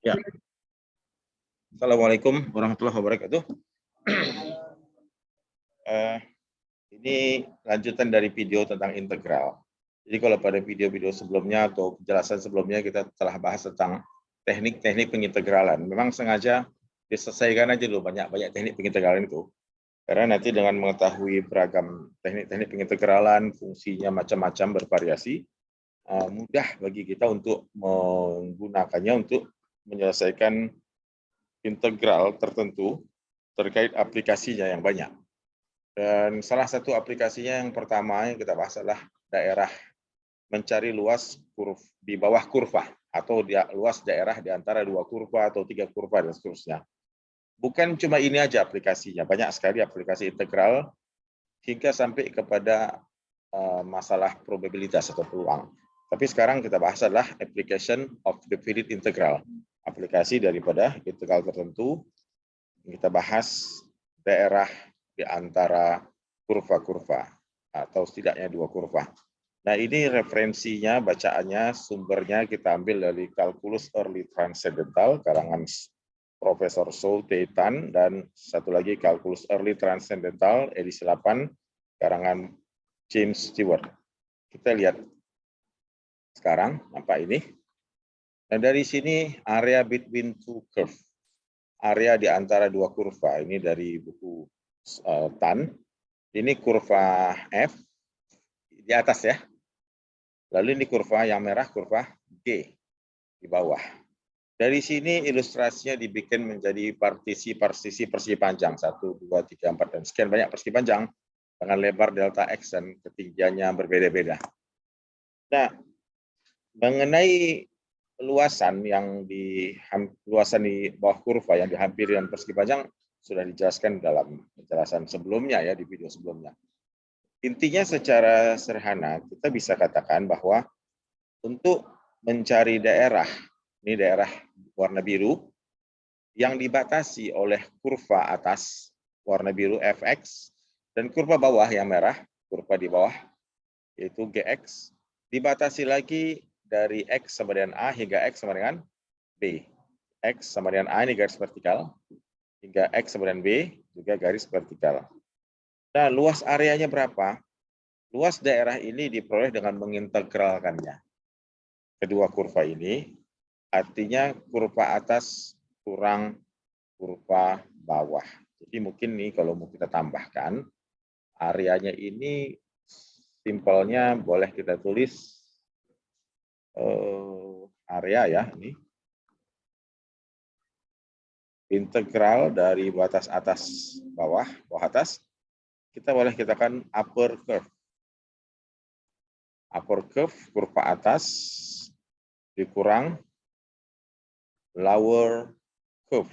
Ya. Assalamualaikum warahmatullahi wabarakatuh. Ini lanjutan dari video tentang integral. Jadi kalau pada video-video sebelumnya atau penjelasan sebelumnya kita telah bahas tentang teknik-teknik pengintegralan. Memang sengaja diselesaikan aja dulu banyak teknik pengintegralan itu. Karena nanti dengan mengetahui beragam teknik-teknik pengintegralan, fungsinya macam-macam bervariasi, mudah bagi kita untuk menggunakannya untuk menyelesaikan integral tertentu terkait aplikasinya yang banyak. Dan salah satu aplikasinya yang pertama yang kita bahas adalah daerah mencari luas di bawah kurva atau luas daerah di antara dua kurva atau tiga kurva dan seterusnya. Bukan cuma ini aja aplikasinya, banyak sekali aplikasi integral hingga sampai kepada masalah probabilitas atau peluang. Tapi sekarang kita bahas adalah application of definite integral, aplikasi daripada integral tertentu. Kita bahas daerah di antara kurva-kurva atau setidaknya dua kurva. Nah, ini referensinya, bacaannya, sumbernya kita ambil dari Calculus Early Transcendental karangan Profesor Zhou Tan, dan satu lagi Calculus Early Transcendental edisi 8 karangan James Stewart. Kita lihat sekarang, nampak ini. Dan dari sini area between two curve, area di antara dua kurva, ini dari buku Tan. Ini kurva F di atas ya. Lalu ini kurva yang merah, kurva G di bawah. Dari sini ilustrasinya dibikin menjadi persegi panjang 1, 2, 3, 4 dan sekian banyak persegi panjang dengan lebar delta X dan ketinggiannya berbeda-beda. Nah, mengenai luasan di bawah kurva yang dihampiri dengan persegi panjang sudah dijelaskan dalam penjelasan sebelumnya ya, di video sebelumnya. Intinya secara sederhana kita bisa katakan bahwa untuk mencari daerah, ini daerah warna biru yang dibatasi oleh kurva atas warna biru fx dan kurva bawah yang merah, kurva di bawah yaitu gx, dibatasi lagi dari x sama dengan a hingga x sama dengan b. X sama dengan a ini garis vertikal, hingga x sama dengan b juga garis vertikal. Nah, luas areanya berapa? Luas daerah ini diperoleh dengan mengintegralkannya. Kedua kurva ini, artinya kurva atas kurang kurva bawah. Jadi mungkin nih kalau mau kita tambahkan, areanya ini simpelnya boleh kita tulis area ya, ini. Integral dari batas atas bawah atas, kita boleh katakan upper curve. Upper curve, kurva atas, dikurang lower curve.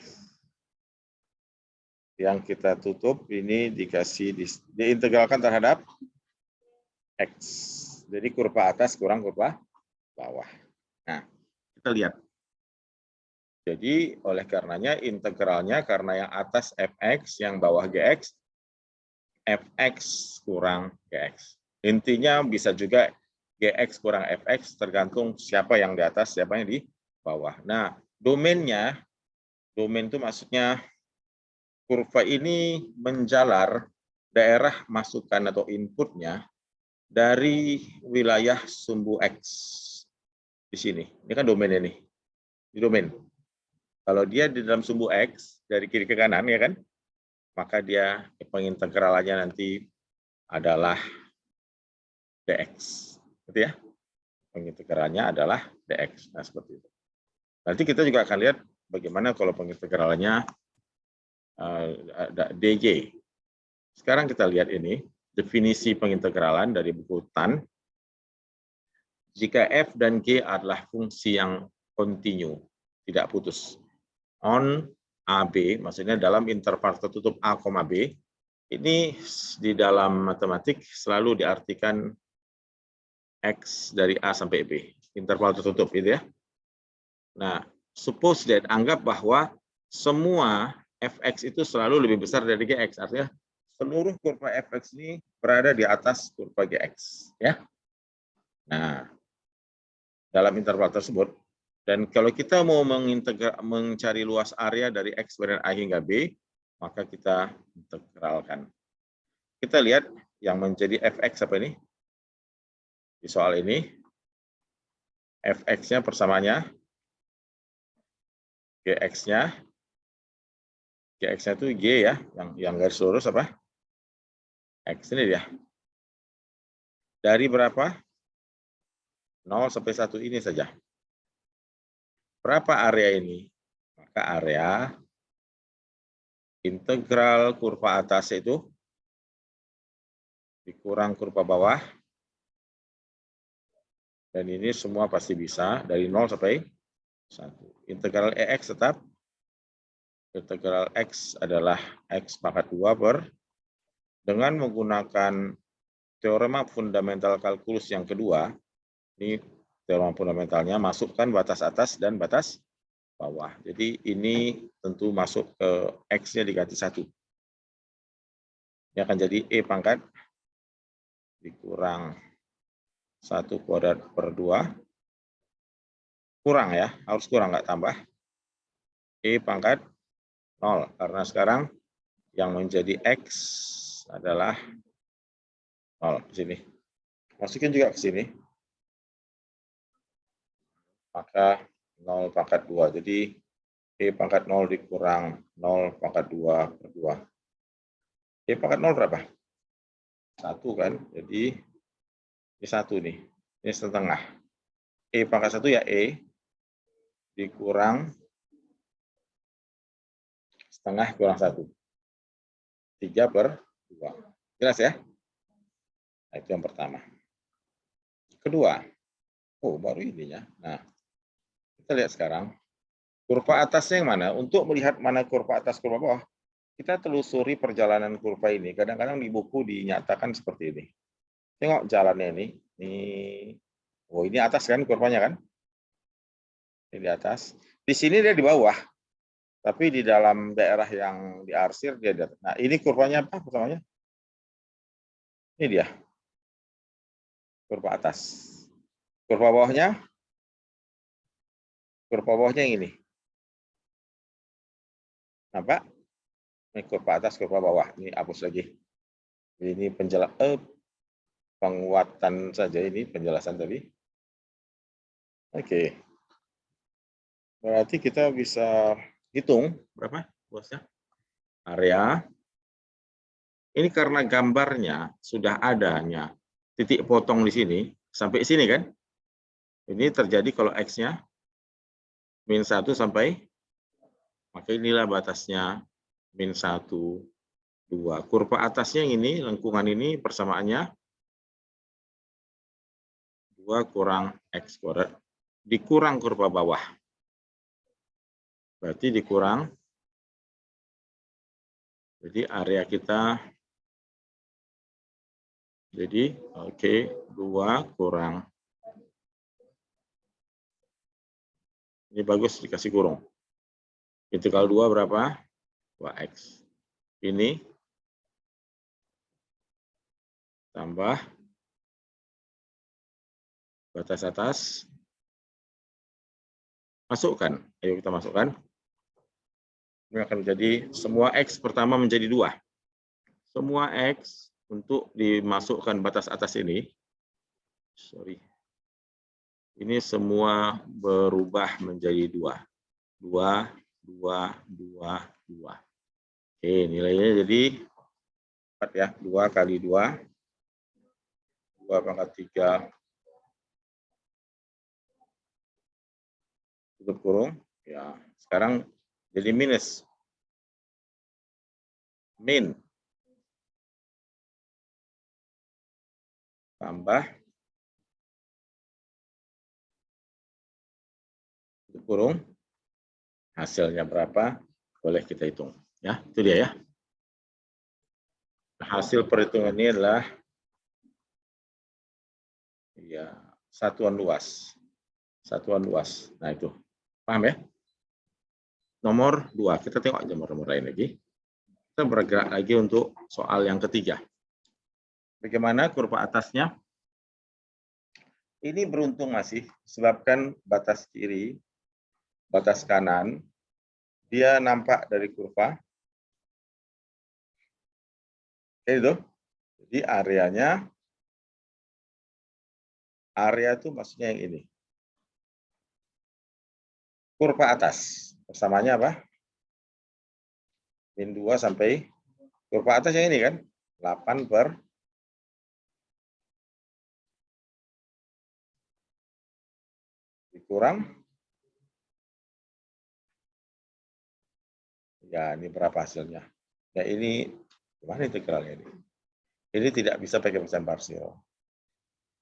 Yang kita tutup ini diintegralkan terhadap X. Jadi kurva atas kurang kurva bawah. Nah, kita lihat. Jadi oleh karenanya integralnya karena yang atas fx, yang bawah gx, fx kurang gx. Intinya bisa juga gx kurang fx tergantung siapa yang di atas, siapa yang di bawah. Nah, domain itu maksudnya kurva ini menjalar daerah masukan atau inputnya dari wilayah sumbu X. Di sini, ini kan domain ini. Di domain. Kalau dia di dalam sumbu X, dari kiri ke kanan, ya kan? Maka dia pengintegralannya nanti adalah dx. Gitu ya? Pengintegralannya adalah dx. Nah, seperti itu. Nanti kita juga akan lihat bagaimana kalau pengintegralannya dg. Sekarang kita lihat ini, definisi pengintegralan dari buku Tan. Jika f dan g adalah fungsi yang kontinu, tidak putus. On AB, maksudnya dalam interval tertutup A, B, ini di dalam matematik selalu diartikan X dari A sampai B, interval tertutup, gitu ya. Nah, suppose that, anggap bahwa semua Fx itu selalu lebih besar dari Gx, artinya seluruh kurva Fx ini berada di atas kurva Gx, ya. Nah, dalam interval tersebut, Dan kalau kita mau mencari luas area dari X dan A hingga B, maka kita integralkan. Kita lihat yang menjadi fx apa ini? Di soal ini, fx-nya persamaannya, gx-nya itu G ya, yang garis lurus apa? X ini dia. Dari berapa? 0 sampai 1 ini saja. Berapa area ini? Maka area integral kurva atas itu dikurang kurva bawah. Dan ini semua pasti bisa dari 0 sampai 1. Integral EX tetap. Integral X adalah X pangkat 2 per. Dengan menggunakan teorema fundamental kalkulus yang kedua, ini teorema fundamentalnya, masukkan batas atas dan batas bawah. Jadi ini tentu masuk ke X-nya diganti 1. Ini akan jadi E pangkat dikurang 1 kuadrat per 2. Kurang ya, harus kurang, nggak tambah. E pangkat 0, karena sekarang yang menjadi X adalah 0 di sini. Masukin juga ke sini. Maka 0 pangkat 2. Jadi E pangkat 0 dikurang 0 pangkat 2 per 2. E pangkat 0 berapa? 1 kan? Jadi ini 1 nih. Ini setengah. E pangkat 1 ya E dikurang setengah kurang 1. 3 per 2. Jelas ya? Nah, itu yang pertama. Kedua, baru ininya. Nah, kita lihat sekarang. Kurva atasnya yang mana? Untuk melihat mana kurva atas, kurva bawah, kita telusuri perjalanan kurva ini. Kadang-kadang di buku dinyatakan seperti ini. Tengok jalannya ini. Ini atas kan kurvanya kan? Ini di atas. Di sini dia di bawah. Tapi di dalam daerah yang diarsir dia di atas. Nah, ini kurvanya apa pertamanya? Ini dia. Kurva atas. Kurva bawahnya? Kurva bawahnya yang ini. Nampak? Ini kurva atas, kurva bawah. Ini hapus lagi. Ini penguatan saja ini penjelasan tadi. Oke. Berarti kita bisa hitung berapa luasnya? Area. Ini karena gambarnya sudah adanya titik potong di sini sampai sini kan? Ini terjadi kalau X-nya min 1 sampai, maka inilah batasnya min 1, 2. Kurva atasnya ini, lengkungan ini persamaannya 2 kurang X kuadrat dikurang kurva bawah. Berarti dikurang. Jadi area kita jadi 2 kurang. Ini bagus dikasih kurung. Integral 2 berapa? 2X. Ini tambah batas atas. Masukkan. Ayo kita masukkan. Ini akan menjadi semua X pertama menjadi 2. Semua X untuk dimasukkan batas atas ini. Ini semua berubah menjadi 2. 2, 2, 2, 2. Oke, nilainya jadi 4 ya. 2 kali 2. 2 pangkat 3. Tutup kurung. Ya, sekarang jadi minus. Min. Tambah. Tutup kurung. Hasilnya berapa? Boleh kita hitung. Ya, itu dia ya. Hasil perhitungan ini adalah satuan luas. Satuan luas. Nah, itu. Paham ya? Nomor 2. Kita tengok nomor lain lagi. Kita bergerak lagi untuk soal yang ketiga. Bagaimana kurva atasnya? Ini beruntung masih, sebabkan batas kiri batas kanan, dia nampak dari kurva. Oke, itu. Jadi area itu maksudnya yang ini. Kurva atas. Persamanya apa? Min 2 sampai kurva atas yang ini kan? 8 per dikurang. Ya, ini berapa hasilnya? Ya, ini gimana integralnya ini? Ini tidak bisa pakai persen parsial.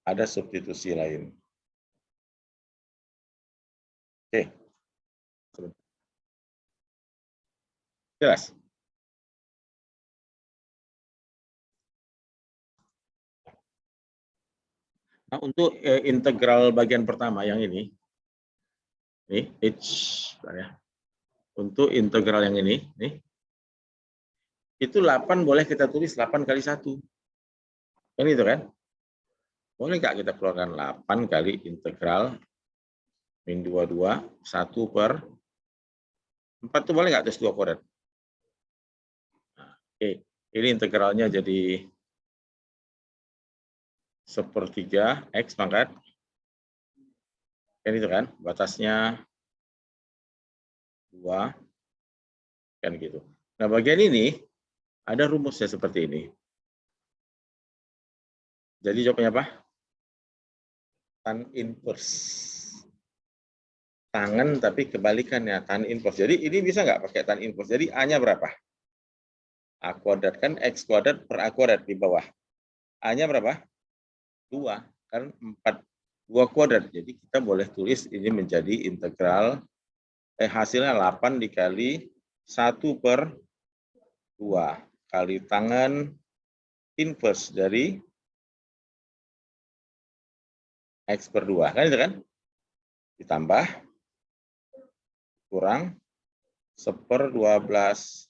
Ada substitusi lain. Oke. Jelas? Nah, untuk integral bagian pertama yang ini H ya. Untuk integral yang ini, itu 8 boleh kita tulis 8 kali 1. Kan itu kan? Boleh nggak kita keluarkan 8 kali integral min 22, 1 per 4 itu boleh nggak terus 2 kuadrat? Nah, oke, ini integralnya jadi 1/3 X pangkat. Kan itu kan? Batasnya 2. Kan gitu. Nah, bagian ini ada rumusnya seperti ini. Jadi jawabannya apa? Tan inverse. Tangan tapi kebalikannya, tan inverse. Jadi ini bisa nggak pakai tan inverse? Jadi A-nya berapa? A kuadrat kan X kuadrat per A kuadrat di bawah. A-nya berapa? 2. Kan 4. 2 kuadrat. Jadi kita boleh tulis ini menjadi integral. Hasilnya 8 dikali 1 per 2. Kali tangan inverse dari X per 2. Kan itu kan? Ditambah kurang 1/12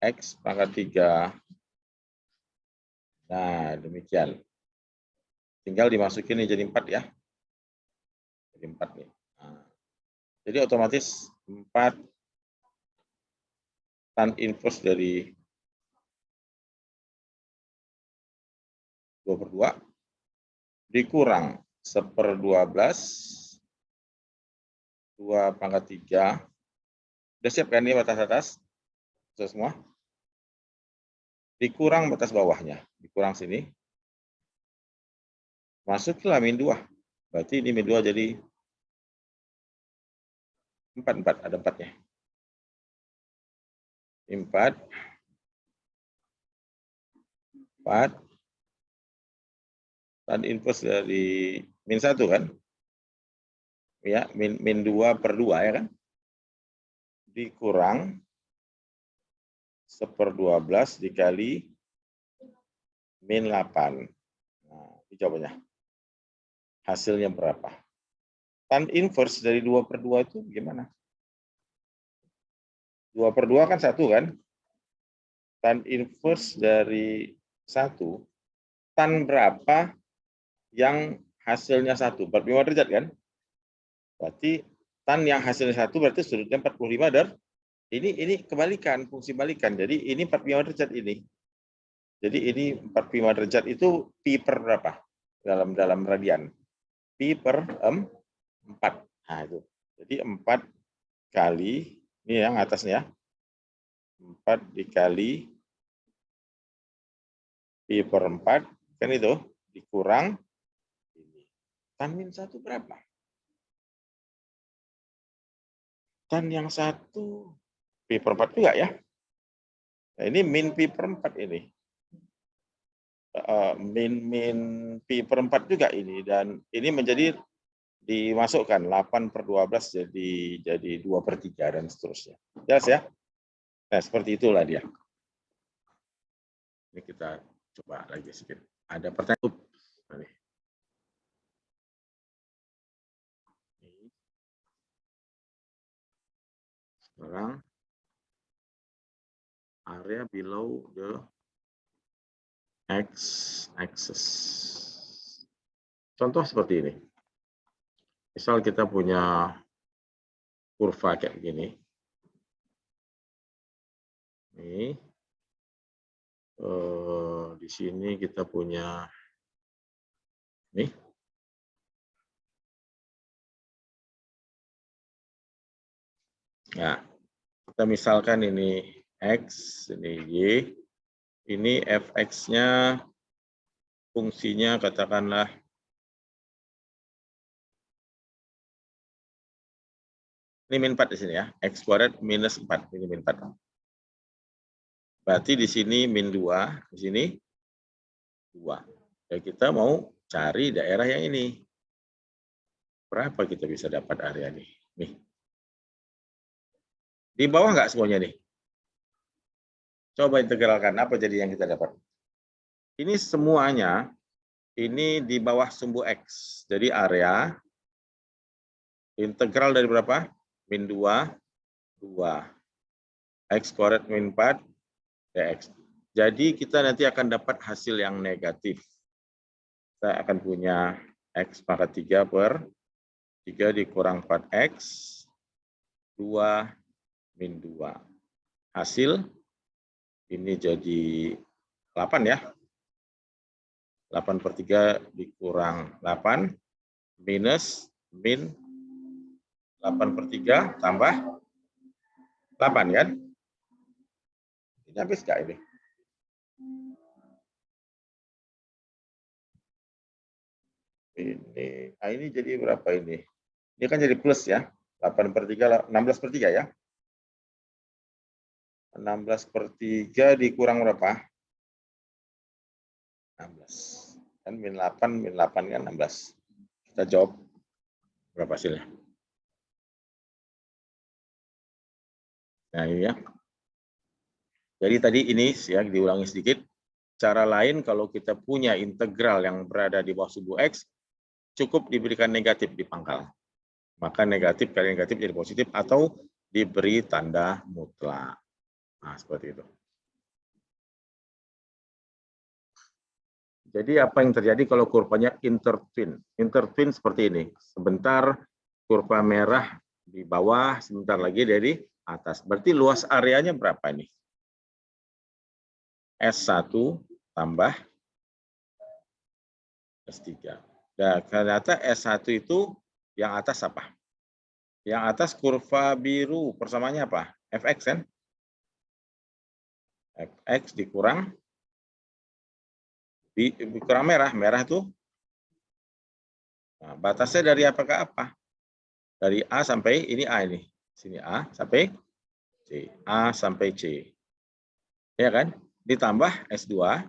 X pangkat 3. Nah, demikian. Tinggal dimasukin nih jadi 4 ya. Jadi 4 nih. Nah, jadi otomatis 4 tan inverse dari 2/2 dikurang 1/12 2 pangkat 3. Udah siap kan ini batas atas? Sudah semua? Dikurang batas bawahnya. Dikurang sini. Masuklah min 2. Berarti ini min 2 jadi 4. Ada 4-nya. 4 tan inverse dari min 1 kan? Ya, min 2/2 ya kan? Dikurang 1/12 dikali min 8. Nah, ini jawabannya. Hasilnya berapa? Tan inverse dari 2/2 itu gimana? 2/2 kan 1 kan? Tan inverse dari 1, tan berapa yang hasilnya 1? 45 derajat kan? Berarti tan yang hasilnya 1 berarti sudutnya 45 dan ini kebalikan, fungsi balikan. Jadi ini 45 derajat ini. Jadi ini 45 derajat itu pi per berapa? Dalam radian. Pi per 4. Nah, itu. Jadi 4 kali, ini yang atasnya, 4 dikali pi per 4, kan itu, dikurang, tan min 1 berapa? Tan yang 1, pi per 4 juga ya. Nah, ini min pi per 4 ini. Min pi per 4 juga ini. Dan ini menjadi dimasukkan 8/12 jadi 2/3 dan seterusnya. Jelas ya? Nah, seperti itulah dia. Ini kita coba lagi sedikit. Ada pertanyaan. Sekarang area below the x-axis. Contoh seperti ini. Misal kita punya kurva kayak begini. Ini di sini kita punya nih. Nah, kita misalkan ini X, ini Y, ini fx-nya fungsinya katakanlah ini min 4 di sini ya, X kuadrat minus 4, ini min 4. Berarti di sini min 2, di sini 2. Dan kita mau cari daerah yang ini. Berapa kita bisa dapat area nih? Nih. Di bawah nggak semuanya nih? Coba integralkan, apa jadi yang kita dapat? Ini semuanya, ini di bawah sumbu X. Jadi area, integral dari berapa? Min 2, 2. X kuadrat min 4, dx. Jadi kita nanti akan dapat hasil yang negatif. Kita akan punya X pangkat 3 per 3 dikurang 4X, 2 min 2. Hasil ini jadi 8 ya. 8 per 3 dikurang 8 minus min 8 per 3 tambah 8 kan? Ini habis nggak ini? Ini jadi berapa ini? Ini kan jadi plus ya. 8 per 3, 16 per 3 ya. 16 per 3 dikurang berapa? 16. Kan min 8 kan 16. Kita jawab berapa hasilnya? Nah ini ya. Jadi tadi ini ya diulangi sedikit. Cara lain kalau kita punya integral yang berada di bawah sumbu X, cukup diberikan negatif di pangkal. Maka negatif kali negatif jadi positif atau diberi tanda mutlak. Nah, seperti itu. Jadi apa yang terjadi kalau kurvanya intertwin? Intertwin seperti ini. Sebentar kurva merah di bawah, sebentar lagi dari atas. Berarti luas areanya berapa nih? S1 tambah S3. Nah, ternyata S1 itu yang atas apa? Yang atas kurva biru, persamaannya apa? Fx kan? Fx dikurang merah. Merah itu nah, batasnya dari apa ke apa? Dari A sampai ini A ini. Sini A sampai C. A sampai C. Ya kan? Ditambah S2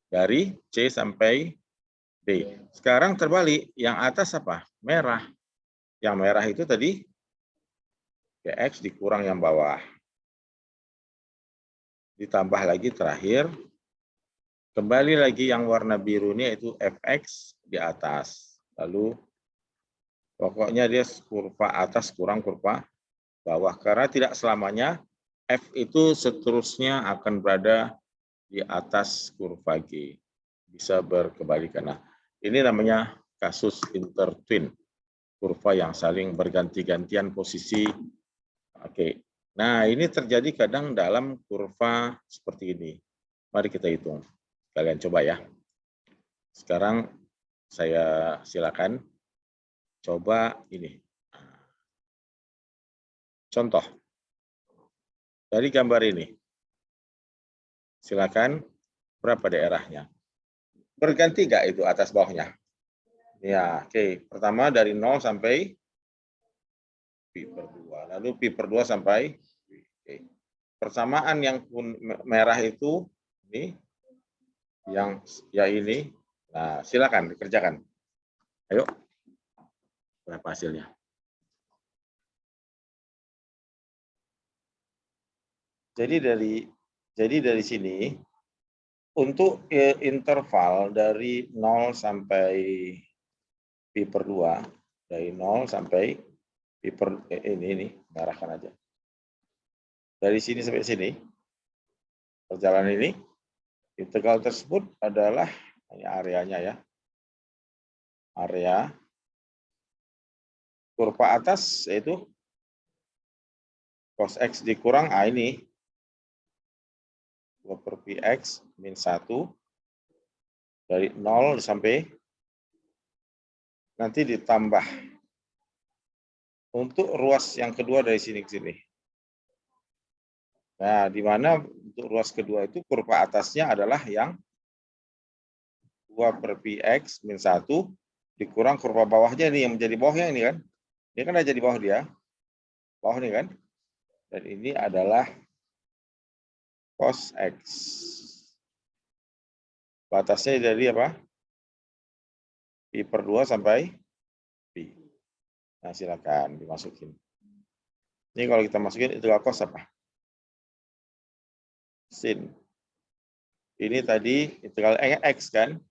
dari C sampai D. Sekarang terbalik, yang atas apa? Merah. Yang merah itu tadi X dikurang yang bawah. Ditambah lagi terakhir, kembali lagi yang warna biru ini yaitu Fx di atas. Lalu pokoknya dia kurva atas kurang kurva bawah. Karena tidak selamanya F itu seterusnya akan berada di atas kurva G. Bisa berkebalikan. Nah, ini namanya kasus intertwin. Kurva yang saling berganti-gantian posisi. Oke. Nah, ini terjadi kadang dalam kurva seperti ini. Mari kita hitung. Kalian coba ya. Sekarang saya silakan coba ini. Contoh. Dari gambar ini. Silakan berapa daerahnya? Berganti nggak itu atas bawahnya? Ya, oke. Pertama dari 0 sampai pi per 2. Lalu pi per 2 sampai oke. Persamaan yang merah itu ini yang ya ini. Nah, silakan dikerjakan. Ayo. Berapa hasilnya? Jadi dari sini untuk interval dari 0 sampai pi per 2, dari 0 sampai pi per ini arahkan aja. Dari sini sampai sini, perjalanan ini, integral tersebut adalah areanya ya. Area kurva atas yaitu cos X dikurang ini 2 per Px min 1 dari 0 sampai nanti ditambah untuk ruas yang kedua dari sini ke sini. Nah, di mana untuk ruas kedua itu kurva atasnya adalah yang 2 per Px min 1 dikurang kurva bawahnya ini yang menjadi bawahnya ini kan. Ini kan ada jadi bawah dia. Bawah ini kan. Dan ini adalah cos X. Batasnya jadi apa? Pi per 2 sampai Pi. Nah, silakan dimasukin. Ini kalau kita masukin integral cos apa? Sin. Ini tadi integral X kan?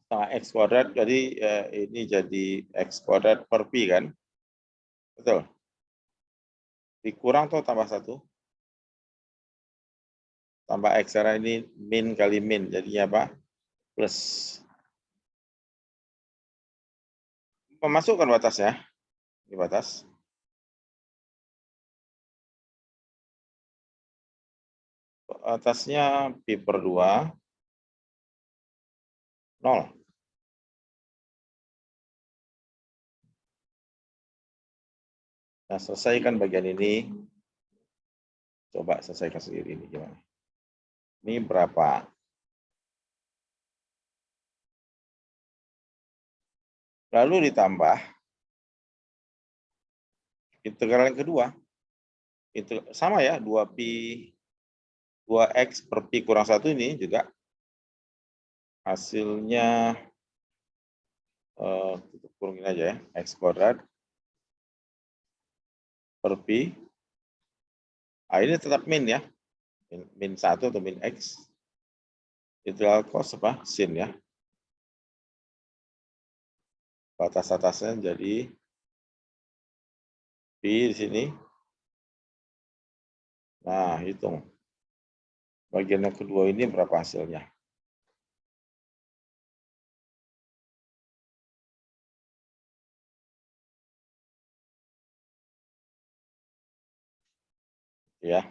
Setengah X kuadrat, jadi ini jadi X kuadrat per Pi kan? Betul. Dikurang tuh tambah 1. Tambah X, karena ini min kali min, jadinya apa? Plus. Memasukkan batasnya. Ini batas. Atasnya Pi per 2. 0. Nah, selesaikan bagian ini. Coba selesaikan sendiri ini gimana. Ini berapa? Lalu ditambah integral yang kedua. Itu sama ya, 2x per Pi kurang 1 ini juga hasilnya kurangin aja ya, X kuadrat per Pi. Nah, ini tetap min ya, min 1 atau min X. Integral cos apa? Sin ya. Batas atasnya jadi Pi di sini. Nah, hitung. Bagian yang kedua ini berapa hasilnya? Ya.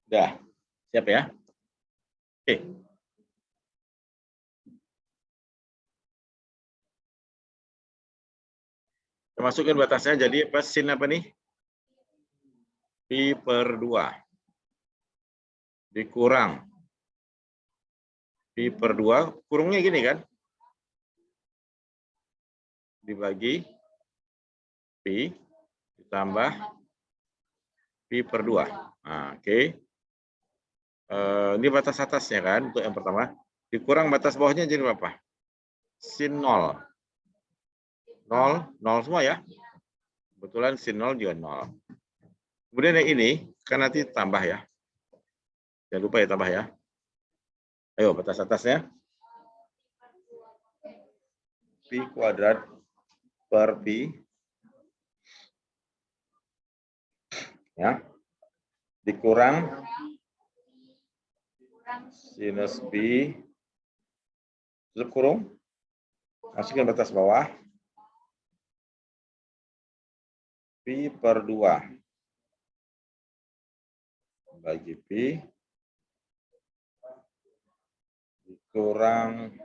Udah, siap ya? Oke. Kita masukin batasnya, jadi apa? Sin apa nih? Pi per 2. Dikurang. Pi per 2, kurungnya gini kan? Dibagi Pi, ditambah Pi per 2. Nah, oke. Ini batas atasnya kan, untuk yang pertama. Dikurang batas bawahnya jadi berapa? Sin 0. 0, 0 semua ya. Kebetulan sin 0 juga 0. Kemudian yang ini, kan nanti tambah ya. Jangan lupa ya tambah ya. Ayo, batas atasnya. Pi kuadrat per Pi. Ya. Dikurang sinus Pi. Tutup kurung. Masukin batas bawah. Pi per 2. Bagi Pi. Dikurang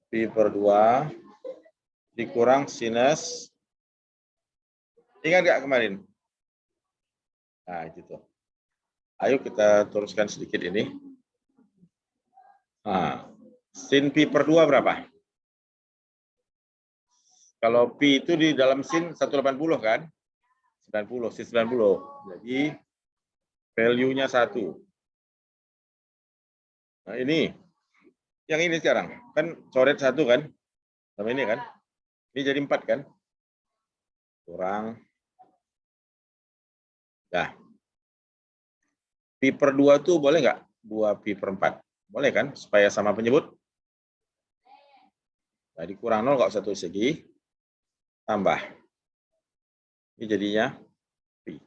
Pi per 2. Dikurang sinus. Ingat nggak kemarin? Nah, gitu. Ayo kita teruskan sedikit ini. Nah, sin Pi per 2 berapa? Kalau Pi itu di dalam sin 180 kan? 90, sin 90. Jadi value-nya 1. Nah, ini. Yang ini sekarang. Kan coret 1 kan? Sama ini kan? Ini jadi 4 kan? Kurang. Nah. Pi per 2 tuh boleh nggak? 2 Pi per 4. Boleh kan? Supaya sama penyebut. Nah, dikurang 0 nggak usah tulis lagi. Tambah. Ini jadinya Pi.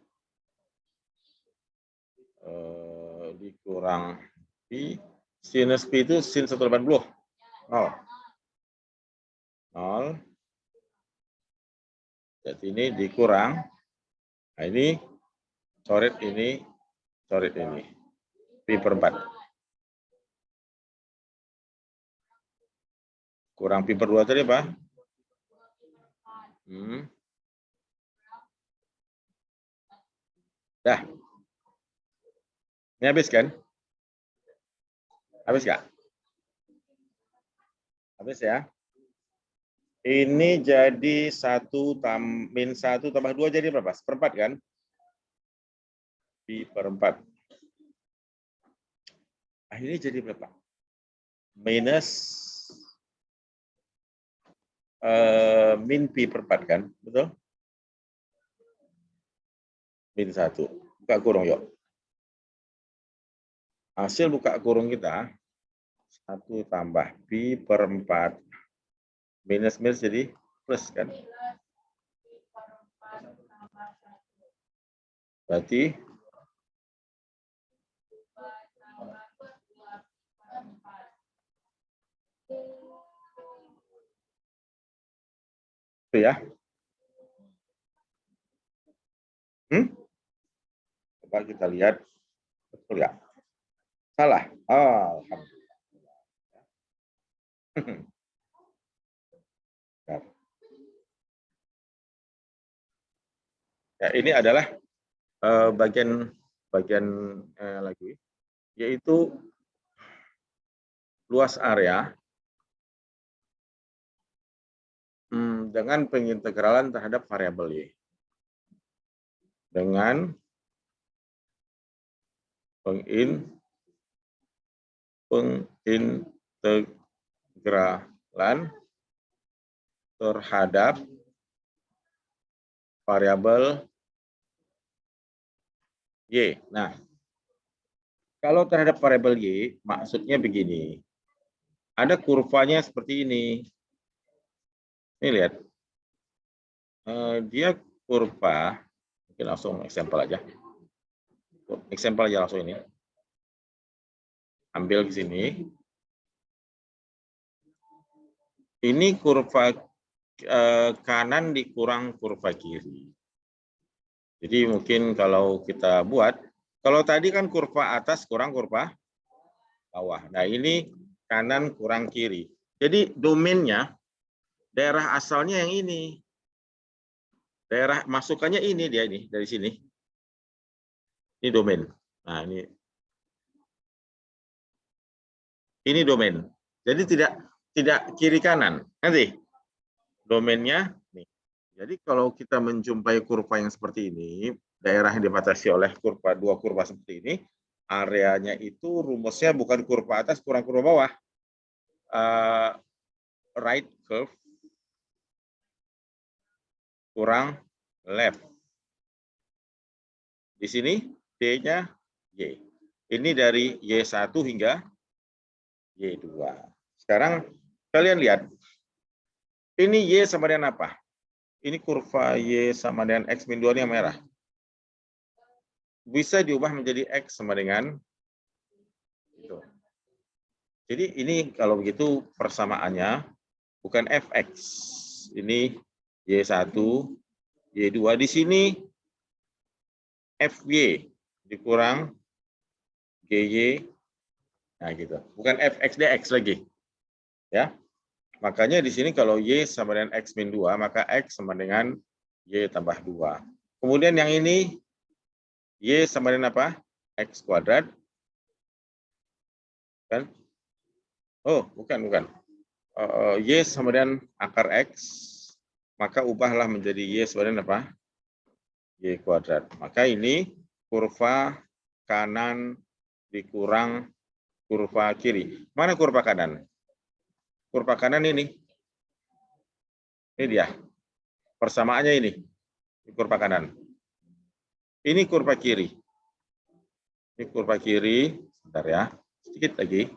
Dikurang Pi. Sinus Pi itu sin 180. 0. 0. Jadi ini dikurang. Nah, ini coret ini. Coret ini. Pi per 4. Kurang Pi per 2 tadi apa? Dah. Ini habis kan? Habis nggak? Habis ya. Ini jadi 1 min 1 tambah 2 jadi berapa? Seperempat kan? Pi per 4. Nah, ini jadi berapa? Minus min Pi per 4 kan? Betul? Min 1. Buka kurung yuk. Hasil buka kurung kita 1 tambah Pi per 4. Minus jadi plus kan? Berarti itu ya. Coba kita lihat. Betul ya? Salah. Oh, alhamdulillah. Ya, ini adalah bagian lagi, yaitu luas area dengan pengintegralan terhadap variabel Y. Dengan pengintegralan terhadap variabel Y. Nah, kalau terhadap variabel Y, maksudnya begini. Ada kurvanya seperti ini. Ini lihat. Dia kurva, mungkin langsung example aja. Example aja langsung ini. Ambil di sini. Ini kurva kanan dikurang kurva kiri. Jadi mungkin kalau kita buat Kalau tadi kan kurva atas kurang kurva bawah. Nah, ini kanan kurang kiri. Jadi domainnya, daerah asalnya yang ini. Daerah masukannya ini dia ini, dari sini. Ini domain. Nah, ini domain. Jadi tidak kiri kanan. Nanti domainnya nih. Jadi kalau kita menjumpai kurva yang seperti ini, daerah yang dibatasi oleh dua kurva seperti ini, areanya itu rumusnya bukan kurva atas kurang kurva bawah. Right curve kurang left. Di sini D-nya Y. Ini dari Y1 hingga Y2. Sekarang kalian lihat, ini Y sama dengan apa? Ini kurva Y sama dengan X min 2 ini yang merah. Bisa diubah menjadi X sama dengan itu. Jadi ini kalau begitu persamaannya bukan Fx. Ini Y1, Y2. Di sini Fy dikurang Gy. Nah gitu. Bukan Fx dx lagi. Ya. Makanya di sini kalau Y sama dengan X min 2, maka X sama dengan Y tambah 2. Kemudian yang ini, Y sama dengan apa? X kuadrat. Kan? Oh, bukan. Y sama dengan akar X, maka ubahlah menjadi Y sama dengan apa? Y kuadrat. Maka ini kurva kanan dikurang kurva kiri. Mana kurva kanan? Kurva kanan ini. Ini dia. Persamaannya ini. Ini kurva kanan. Ini kurva kiri. Ini kurva kiri. Sebentar ya. Sedikit lagi.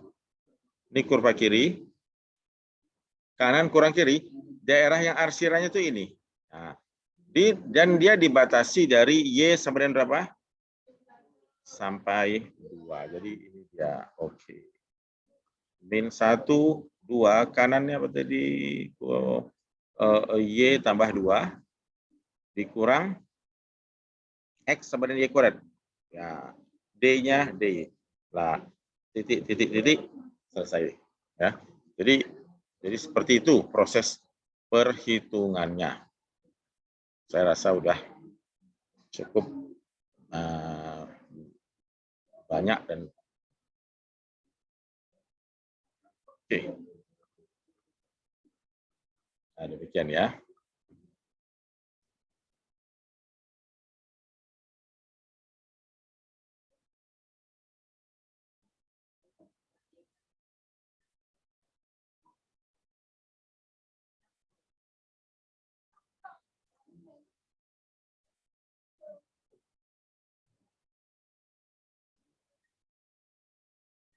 Ini kurva kiri. Kanan kurang kiri. Daerah yang arsirannya itu ini. Nah, dan dia dibatasi dari Y sampai dengan berapa? Sampai 2. Jadi ini dia. Oke. Min 1, 2. Kanannya apa tadi? Y tambah 2. Dikurang X sama dengan Y kuadrat. Ya. D-nya D. Lah, titik. Selesai. Ya. Jadi seperti itu proses perhitungannya. Saya rasa udah cukup banyak dan oke. Nah, demikian ya.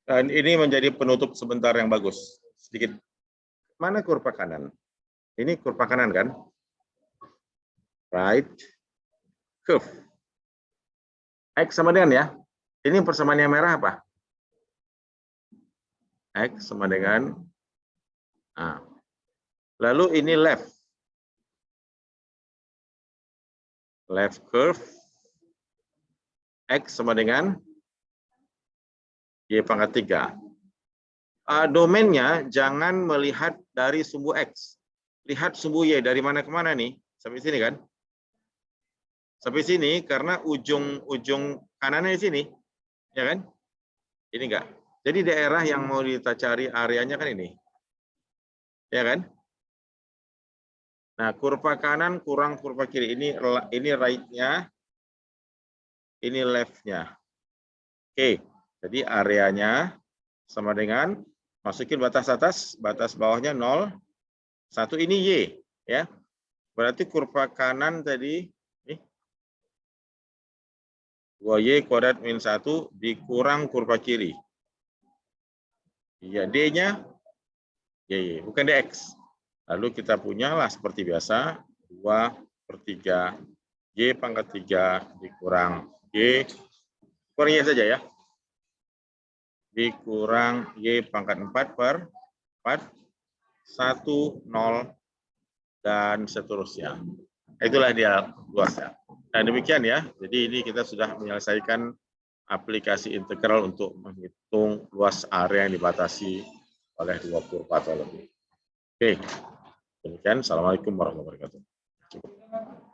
Dan ini menjadi penutup sebentar yang bagus. Sedikit. Mana kurva kanan? Ini kurva kanan kan? Right curve. X sama dengan ya. Ini persamaan yang merah apa? X sama dengan. Nah. Lalu ini left. Left curve. X sama dengan Y pangkat 3. Domainnya jangan melihat dari sumbu X. Lihat sumbu Y dari mana ke mana nih? Sampai sini kan? Sampai sini karena ujung kanannya di sini. Ya kan? Ini enggak. Jadi daerah yang mau kita cari areanya kan ini. Ya kan? Nah, kurva kanan kurang kurva kiri. Ini right-nya. Ini left-nya. Oke. Jadi areanya sama dengan masukin batas atas, batas bawahnya 0, 1 ini Y, ya. Berarti kurva kanan tadi 2Y kuadrat min 1 dikurang kurva kiri. Ya, D-nya Y, bukan DX. Lalu kita punyalah seperti biasa 2/3 Y pangkat 3 dikurang Y, kurang Y saja ya. Dikurang Y pangkat 4/4, 1, 0, dan seterusnya. Itulah dia luasnya. Nah, demikian ya. Jadi ini kita sudah menyelesaikan aplikasi integral untuk menghitung luas area yang dibatasi oleh 20 atau lebih. Oke, demikian. Assalamualaikum warahmatullahi wabarakatuh.